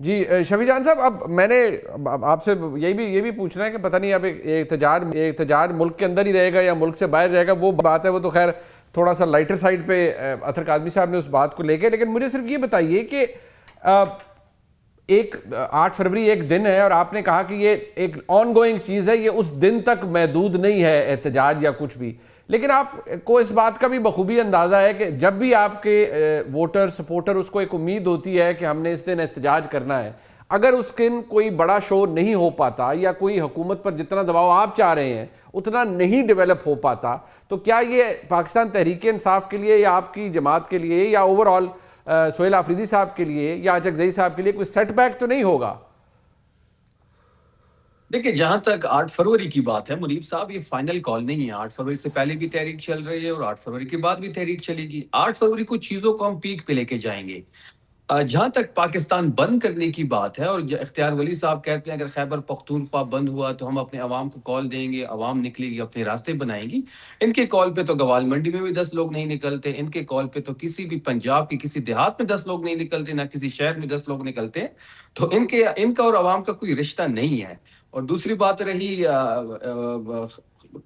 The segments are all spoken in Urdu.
جی شفیع جان صاحب، اب میں نے آپ سے یہ بھی پوچھنا ہے کہ پتہ نہیں اب احتجاج ملک کے اندر ہی رہے گا یا ملک سے باہر رہے گا، وہ بات ہے، وہ تو خیر تھوڑا سا لائٹر سائڈ پہ اطہر کاظمی صاحب نے اس بات کو لے کے، لیکن مجھے صرف یہ بتائیے کہ ایک 8 فروری ایک دن ہے اور آپ نے کہا کہ یہ ایک آن گوئنگ چیز ہے، یہ اس دن تک محدود نہیں ہے احتجاج یا کچھ بھی، لیکن آپ کو اس بات کا بھی بخوبی اندازہ ہے کہ جب بھی آپ کے ووٹر سپورٹر اس کو ایک امید ہوتی ہے کہ ہم نے اس دن احتجاج کرنا ہے، اگر اس دن کوئی بڑا شو نہیں ہو پاتا یا کوئی حکومت پر جتنا دباؤ آپ چاہ رہے ہیں اتنا نہیں ڈیولپ ہو پاتا، تو کیا یہ پاکستان تحریک انصاف کے لیے یا آپ کی جماعت کے لیے یا اوور آل سہیل آفریدی صاحب کے لیے یا چکزئی صاحب کے لیے کوئی سیٹ بیک تو نہیں ہوگا؟ دیکھیں، جہاں تک 8 فروری کی بات ہے منیب صاحب، یہ فائنل کال نہیں ہے۔ 8 فروری سے پہلے بھی تحریک چل رہی ہے اور 8 فروری کے بعد بھی تحریک چلے گی۔ 8 فروری کو چیزوں کو ہم پیک پہ لے کے جائیں گے۔ جہاں تک پاکستان بند کرنے کی بات ہے، اور اختیار ولی صاحب کہتے ہیں اگر خیبر پختونخوا بند ہوا تو ہم اپنے عوام کو کال دیں گے، عوام نکلے گی، اپنے راستے بنائیں گی۔ ان کے کال پہ تو گوال منڈی میں بھی 10 لوگ نہیں نکلتے، ان کے کال پہ تو کسی بھی پنجاب کی کسی دیہات میں 10 لوگ نہیں نکلتے، نہ کسی شہر میں 10 لوگ نکلتے ہیں۔ تو ان کا اور عوام کا کوئی رشتہ نہیں ہے۔ اور دوسری بات رہی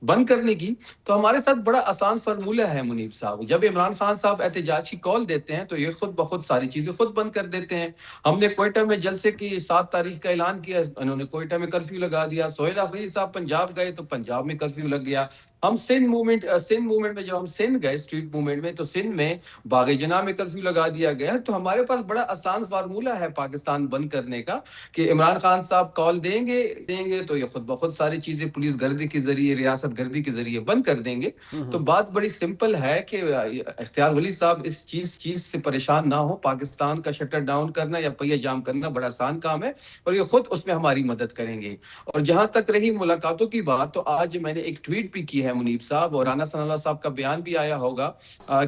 بند کرنے کی، تو ہمارے ساتھ بڑا آسان فارمولہ ہے منیب صاحب۔ جب عمران خان صاحب احتجاج کی کال دیتے ہیں تو یہ خود بخود ساری چیزیں خود بند کر دیتے ہیں۔ ہم نے کوئٹہ میں جلسے کی 7 تاریخ کا اعلان کیا، انہوں نے کوئٹہ میں کرفیو لگا دیا۔ سہیل آفریدی صاحب پنجاب گئے تو پنجاب میں کرفیو لگ گیا۔ ہم سندھ موومنٹ میں جب ہم سندھ گئے اسٹریٹ موومنٹ میں، تو سندھ میں باغ جناح میں کرفیو لگا دیا گیا۔ تو ہمارے پاس بڑا آسان فارمولہ ہے پاکستان بند کرنے کا، کہ عمران خان صاحب کال دیں گے تو یہ خود بخود ساری چیزیں پولیس گردی کے ذریعے، ریاست گردی کے ذریعے بند کر دیں گے۔ تو بات بڑی سمپل ہے کہ اختیار ولی صاحب اس چیز سے پریشان نہ ہو۔ پاکستان کا شٹر ڈاؤن کرنا یا پہیہ جام کرنا بڑا آسان کام ہے، اور یہ خود اس میں ہماری مدد کریں گے۔ اور جہاں تک رہی ملاقاتوں کی بات، تو آج میں نے ایک ٹویٹ بھی کی ہے منیب صاحب، اور رانا ثناء اللہ صاحب کا بیان بھی آیا ہوگا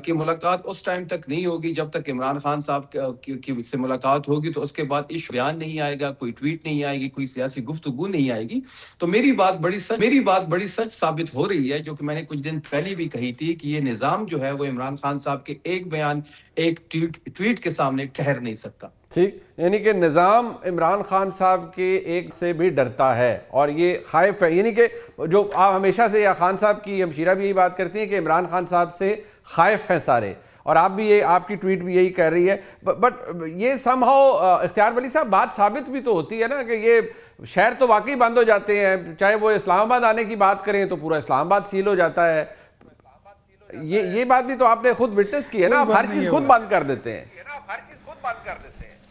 کہ ملاقات اس ٹائم تک نہیں ہوگی جب تک عمران خان صاحب کی سے ملاقات ہوگی، تو اس کے بعد بیان نہیں آئے گا، کوئی ٹویٹ نہیں آئے گی، کوئی سیاسی گفتگو نہیں آئے گی۔ تو میری بات بڑی سچ ثابت ہو رہی ہے، جو کہ میں نے کچھ دن پہلے بھی کہی تھی، کہ یہ نظام جو ہے وہ عمران خان صاحب کے ایک بیان، ایک ٹویٹ کے سامنے ٹھہر نہیں سکتا۔ ٹھیک، یعنی کہ نظام عمران خان صاحب کے ایک سے بھی ڈرتا ہے اور یہ خائف ہے، یعنی کہ جو آپ ہمیشہ سے، یا خان صاحب کی ہمشیرہ بھی یہی بات کرتی ہیں کہ عمران خان صاحب سے خائف ہیں سارے، اور آپ بھی آپ کی ٹویٹ بھی یہی کہہ رہی ہے۔ بٹ یہ سم ہاؤ اختیار ولی صاحب بات ثابت بھی تو ہوتی ہے نا، کہ یہ شہر تو واقعی بند ہو جاتے ہیں، چاہے وہ اسلام آباد آنے کی بات کریں تو پورا اسلام آباد سیل ہو جاتا ہے۔ یہ بات بھی تو آپ نے خود وٹنس کی ہے نا، آپ ہر چیز خود بند کر دیتے ہیں۔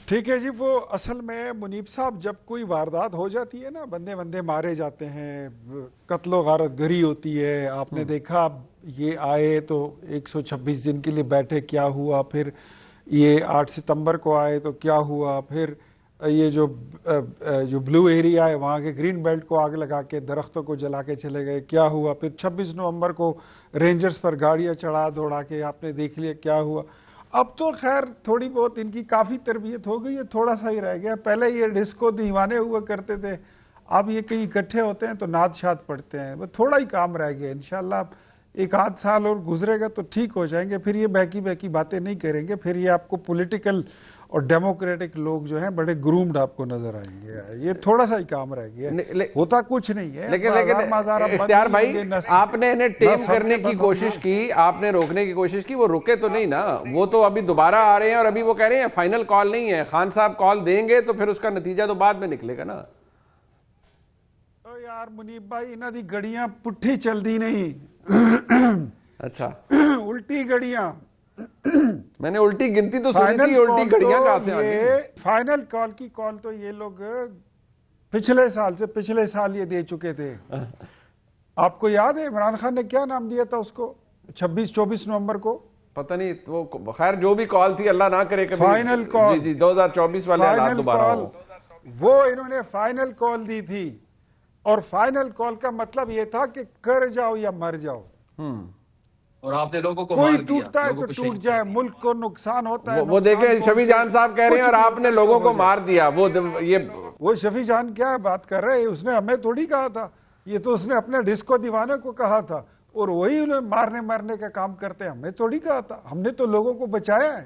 ٹھیک ہے جی، وہ اصل میں منیب صاحب جب کوئی واردات ہو جاتی ہے نا، بندے مارے جاتے ہیں، قتل و غارت گری ہوتی ہے، آپ نے دیکھا یہ آئے تو 126 دن کے لیے بیٹھے، کیا ہوا، پھر یہ 8 ستمبر کو آئے تو کیا ہوا، پھر یہ جو بلو ایریا ہے وہاں کے گرین بیلٹ کو آگ لگا کے درختوں کو جلا کے چلے گئے، کیا ہوا، پھر 26 نومبر کو رینجرز پر گاڑیاں چڑھا دوڑا کے آپ نے دیکھ لیا کیا ہوا۔ اب تو خیر تھوڑی بہت ان کی کافی تربیت ہو گئی ہے، تھوڑا سا ہی رہ گیا۔ پہلے یہ ڈسکو دیوانے ہوا کرتے تھے، اب یہ کہیں اکٹھے ہوتے ہیں تو نعت شاد پڑھتے ہیں، وہ تھوڑا ہی کام رہ گیا۔ انشاءاللہ 1 آدھ سال اور گزرے گا تو ٹھیک ہو جائیں گے، پھر یہ بہکی باتیں نہیں کریں گے، پھر یہ آپ کو پولیٹیکل اور ڈیموکریٹک لوگ جو ہیں بڑے گرومڈ آپ کو نظر آئیں گے۔ یہ تھوڑا سا ہی کام رہ گیا، ہوتا کچھ نہیں ہے۔ لیکن اختیار بھائی، آپ نے انہیں ٹیم کرنے کی کوشش کی، آپ نے روکنے کی کوشش کی، وہ رکے تو نہیں نا، وہ تو ابھی دوبارہ آ رہے ہیں، اور ابھی وہ کہہ رہے ہیں فائنل کال نہیں ہے، خان صاحب کال دیں گے تو پھر اس کا نتیجہ تو بعد میں نکلے گا نا۔ یار منیب بھائی، انہاں دی گڑیاں پٹھی چل دی نہیں، اچھا الٹی گڑیاں۔ میں نے الٹی گنتی تو سنی تھی، الٹی گھڑیاں کہاں سے آ گئی؟ فائنل کال کی کال تو یہ لوگ پچھلے سال یہ دے چکے تھے۔ آپ کو یاد ہے عمران خان نے کیا نام دیا تھا اس کو 24 نومبر کو؟ پتہ نہیں، وہ خیر جو بھی کال تھی، اللہ نہ کرے کبھی فائنل کال، جی 2024 والے حالات دوبارہ ہو۔ وہ انہوں نے فائنل کال دی تھی، اور فائنل کال کا مطلب یہ تھا کہ کر جاؤ یا مر جاؤ، اور آپ نے لوگوں کو کوئی ٹوٹتا ہے تو ٹوٹ جائے، ملک کو نقصان ہوتا ہے۔ وہ دیکھیں شفیع جان صاحب کہہ رہے ہیں اور آپ نے لوگوں کو مار دیا۔ وہ شفیع جان کیا بات کر رہے ہیں، اس نے ہمیں تھوڑی کہا تھا، یہ تو اس نے اپنے ڈسکو دیوانے کو کہا تھا، اور وہی انہیں مارنے کا کام کرتے ہیں، ہمیں تھوڑی کہا تھا، ہم نے تو لوگوں کو بچایا ہے۔